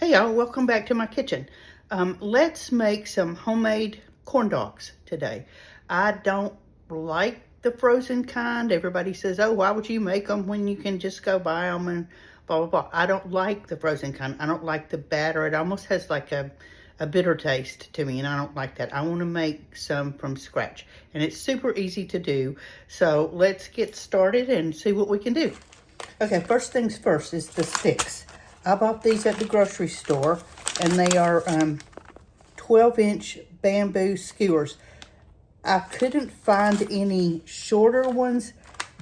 Hey y'all, welcome back to my kitchen. Let's make some homemade corn dogs today. I don't like the frozen kind. Everybody says, oh, why would you make them when you can just go buy them and blah, blah, blah. I don't like the frozen kind. I don't like the batter. It almost has like a bitter taste to me, and I don't like that. I want to make some from scratch, and it's super easy to do. So let's get started and see what we can do. Okay, first things first is the sticks. I bought these at the grocery store, and they are 12-inch bamboo skewers. I couldn't find any shorter ones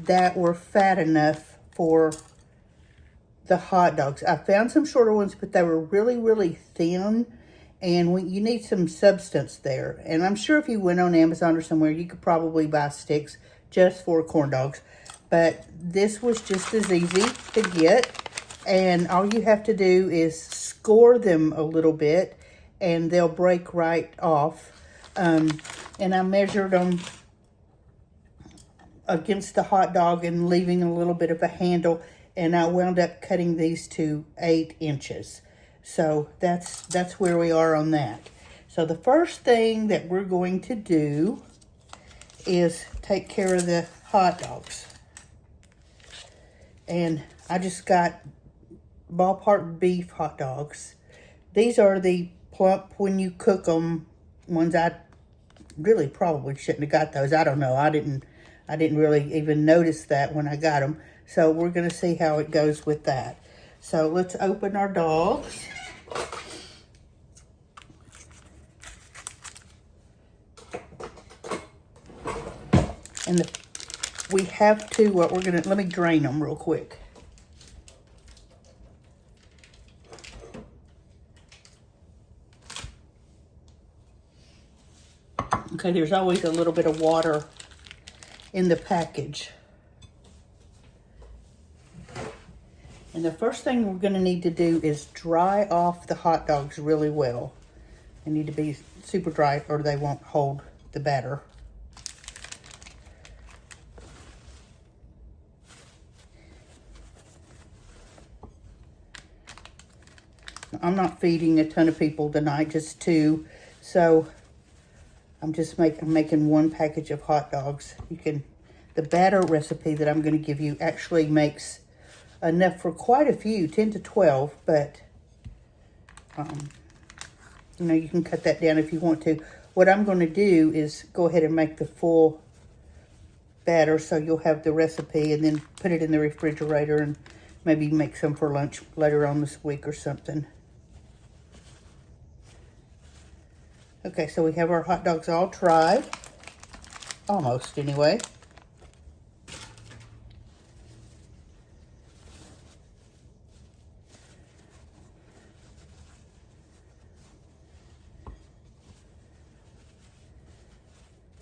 that were fat enough for the hot dogs. I found some shorter ones, but they were really, really thin, and you need some substance there. And I'm sure if you went on Amazon or somewhere, you could probably buy sticks just for corn dogs. But this was just as easy to get. And all you have to do is score them a little bit, and they'll break right off. And I measured them against the hot dog and leaving a little bit of a handle. And I wound up cutting these to 8 inches. So that's where we are on that. So the first thing that we're going to do is take care of the hot dogs. And I just got ballpark beef hot dogs. These are the plump when you cook them ones. I really probably shouldn't have got those. I don't know. I didn't really even notice that when I got them. So we're going to see how it goes with that. So let's open our dogs. And we have to, let me drain them real quick. Okay, there's always a little bit of water in the package. And the first thing we're going to need to do is dry off the hot dogs really well. They need to be super dry or they won't hold the batter. I'm not feeding a ton of people tonight, just 2. So I'm just making 1 package of hot dogs. The batter recipe that I'm going to give you actually makes enough for quite a few, 10 to 12, but you can cut that down if you want to. What I'm going to do is go ahead and make the full batter, so you'll have the recipe, and then put it in the refrigerator and maybe make some for lunch later on this week or something. Okay, so we have our hot dogs all tried. Almost, anyway.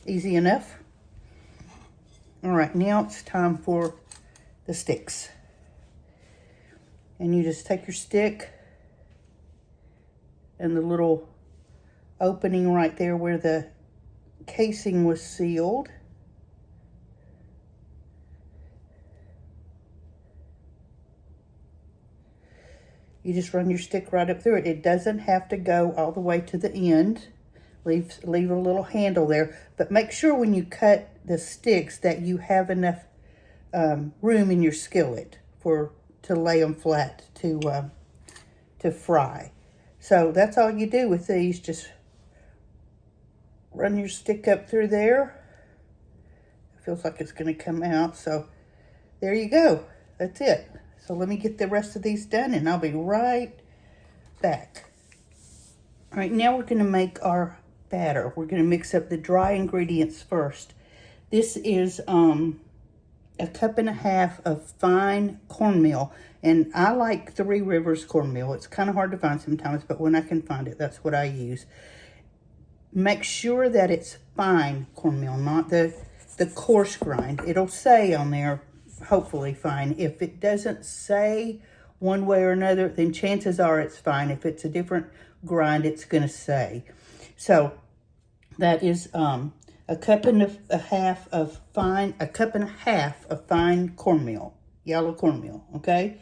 Easy enough. All right, now it's time for the sticks. And you just take your stick and the little opening right there where the casing was sealed. You just run your stick right up through it. It doesn't have to go all the way to the end. Leave a little handle there, but make sure when you cut the sticks that you have enough room in your skillet to lay them flat to fry. So that's all you do with these. Just run your stick up through there. It feels like it's going to come out. So there you go. That's it. So let me get the rest of these done, and I'll be right back. All right, now we're going to make our batter. We're going to mix up the dry ingredients first. This is 1.5 cups of fine cornmeal, and I like 3 Rivers cornmeal. It's kind of hard to find sometimes, but when I can find it, that's what I use. Make sure that it's fine cornmeal, not the coarse grind. It'll say on there, hopefully fine. If it doesn't say one way or another, then chances are it's fine. If it's a different grind, it's going to say. So that is 1.5 cups of fine cornmeal, yellow cornmeal, okay?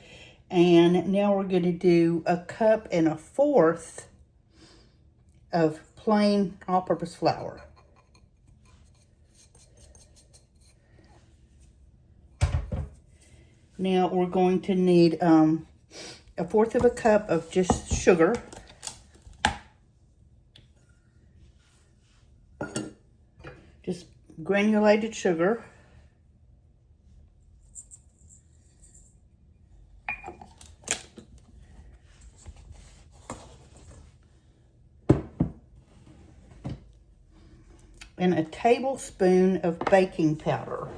And now we're going to do 1.25 cups of plain all-purpose flour. Now we're going to need 1/4 cup of just sugar. Just granulated sugar. And a tablespoon of baking powder.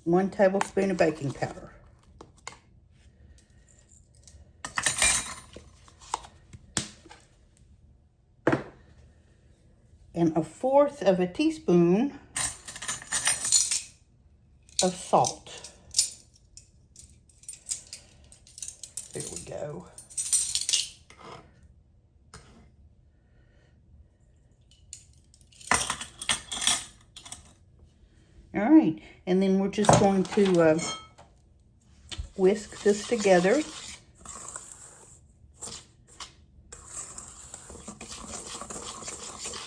One tablespoon of baking powder. And 1/4 teaspoon of salt. There we go. All right, and then we're just going to whisk this together.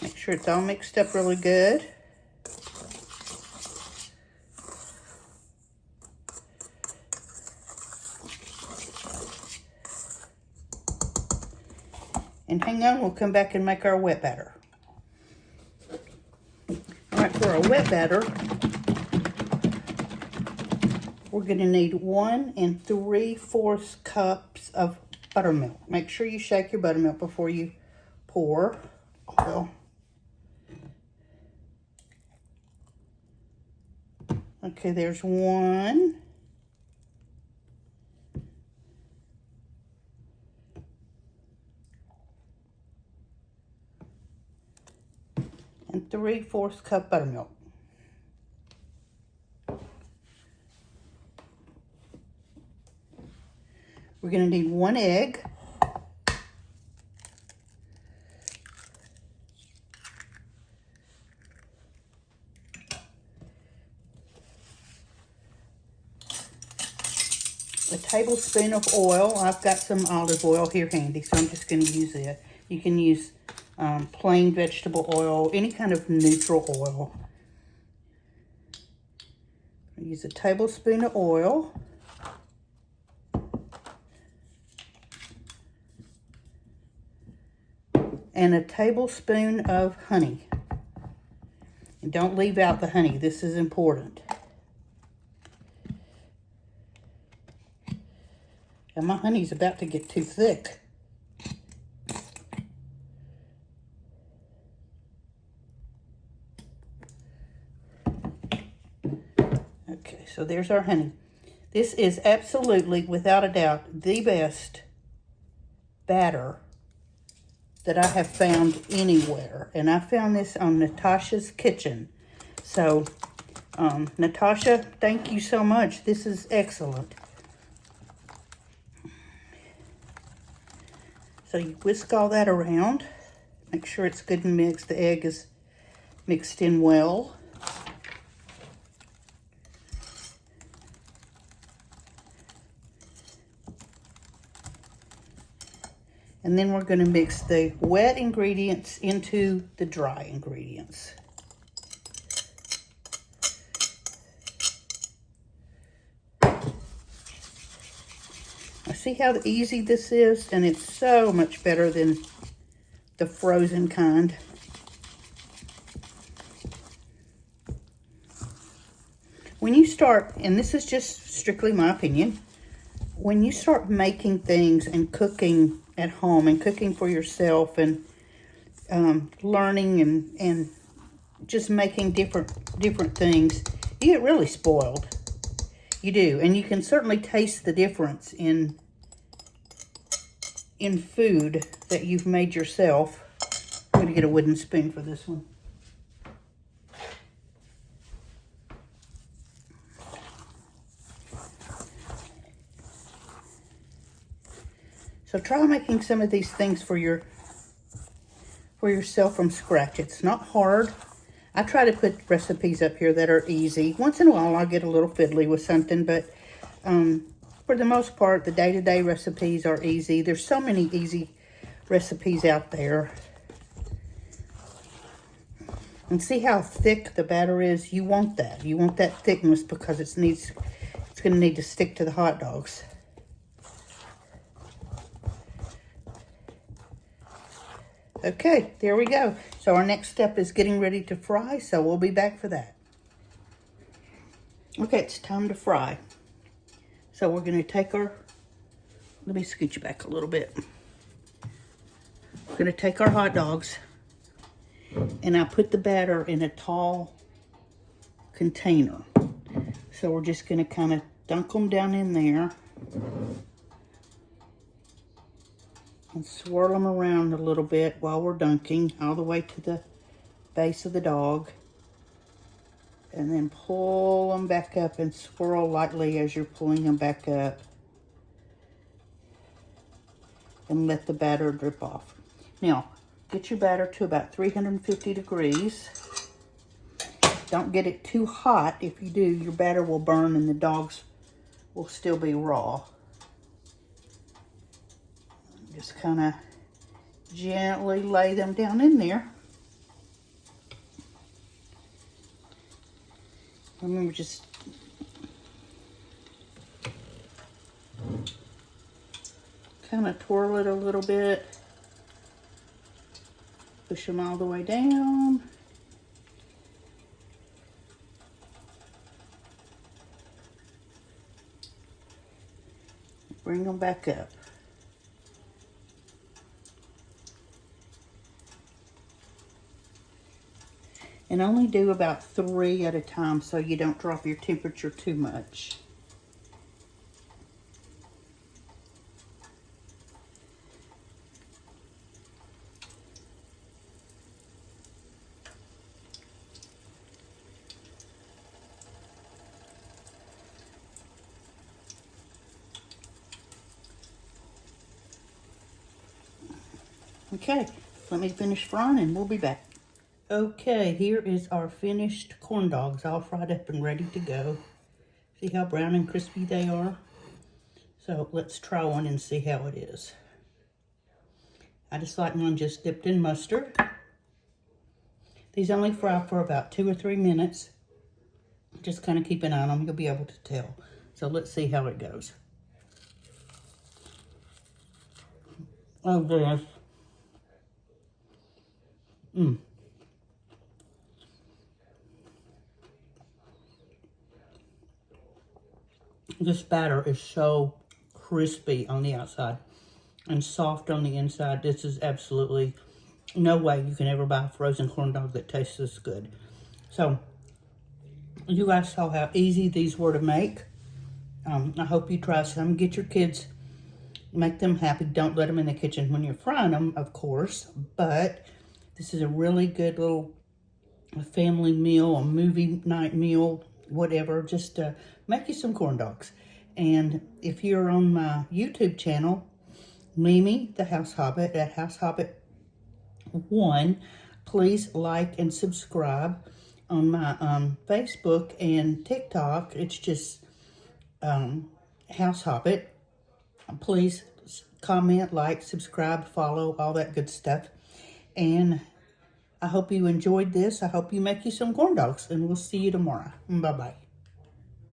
Make sure it's all mixed up really good. And hang on, we'll come back and make our wet batter. All right, for our wet batter, we're going to need 1 3/4 cups of buttermilk. Make sure you shake your buttermilk before you pour oil. Okay, there's 1. And 3/4 cup buttermilk. We're going to need 1 egg. A tablespoon of oil. I've got some olive oil here handy, so I'm just going to use it. You can use plain vegetable oil, any kind of neutral oil. I'll use a tablespoon of oil. And a tablespoon of honey. And don't leave out the honey. This is important. And my honey's about to get too thick. Okay, so there's our honey. This is absolutely, without a doubt, the best batter that I have found anywhere. And I found this on Natasha's Kitchen. So, Natasha, thank you so much. This is excellent. So you whisk all that around. Make sure it's good and mixed. The egg is mixed in well. And then we're going to mix the wet ingredients into the dry ingredients. Now see how easy this is? And it's so much better than the frozen kind. When you start, and this is just strictly my opinion, when you start making things and cooking at home and cooking for yourself and learning and just making different things, you get really spoiled. You do, and you can certainly taste the difference in food that you've made yourself. I'm going to get a wooden spoon for this one. So try making some of these things for for yourself from scratch. It's not hard. I try to put recipes up here that are easy. Once in a while, I'll get a little fiddly with something, but for the most part, the day-to-day recipes are easy. There's so many easy recipes out there. And see how thick the batter is? You want that. You want that thickness because it's going to need to stick to the hot dogs. Okay, there we go. So our next step is getting ready to fry, so we'll be back for that. Okay, it's time to fry. So we're going to take our, let me scoot you back a little bit. We're going to take our hot dogs, and I put the batter in a tall container. So we're just going to kind of dunk them down in there and swirl them around a little bit while we're dunking all the way to the base of the dog. And then pull them back up and swirl lightly as you're pulling them back up. And let the batter drip off. Now, get your batter to about 350 degrees. Don't get it too hot. If you do, your batter will burn and the dogs will still be raw. Just kind of gently lay them down in there. Remember, just kind of twirl it a little bit. Push them all the way down. Bring them back up. And only do about 3 at a time so you don't drop your temperature too much. Okay, let me finish frying and we'll be back. Okay, here is our finished corn dogs, all fried up and ready to go. See how brown and crispy they are? So let's try one and see how it is. I just like mine just dipped in mustard. These only fry for about 2 or 3 minutes. Just kind of keep an eye on them, you'll be able to tell. So let's see how it goes. Oh goodness. This batter is so crispy on the outside and soft on the inside. This is absolutely no way you can ever buy a frozen corn dog that tastes this good. So, you guys saw how easy these were to make. I hope you try some. Get your kids, make them happy. Don't let them in the kitchen when you're frying them, of course. But this is a really good little family meal, a movie night meal, whatever, just to make you some corn dogs. And if you're on my YouTube channel, Mimi the House Hobbit at House Hobbit 1, please like and subscribe. On my Facebook and TikTok, it's just House Hobbit. Please comment, like, subscribe, follow, all that good stuff. And I hope you enjoyed this. I hope you make you some corn dogs, and we'll see you tomorrow. Bye-bye.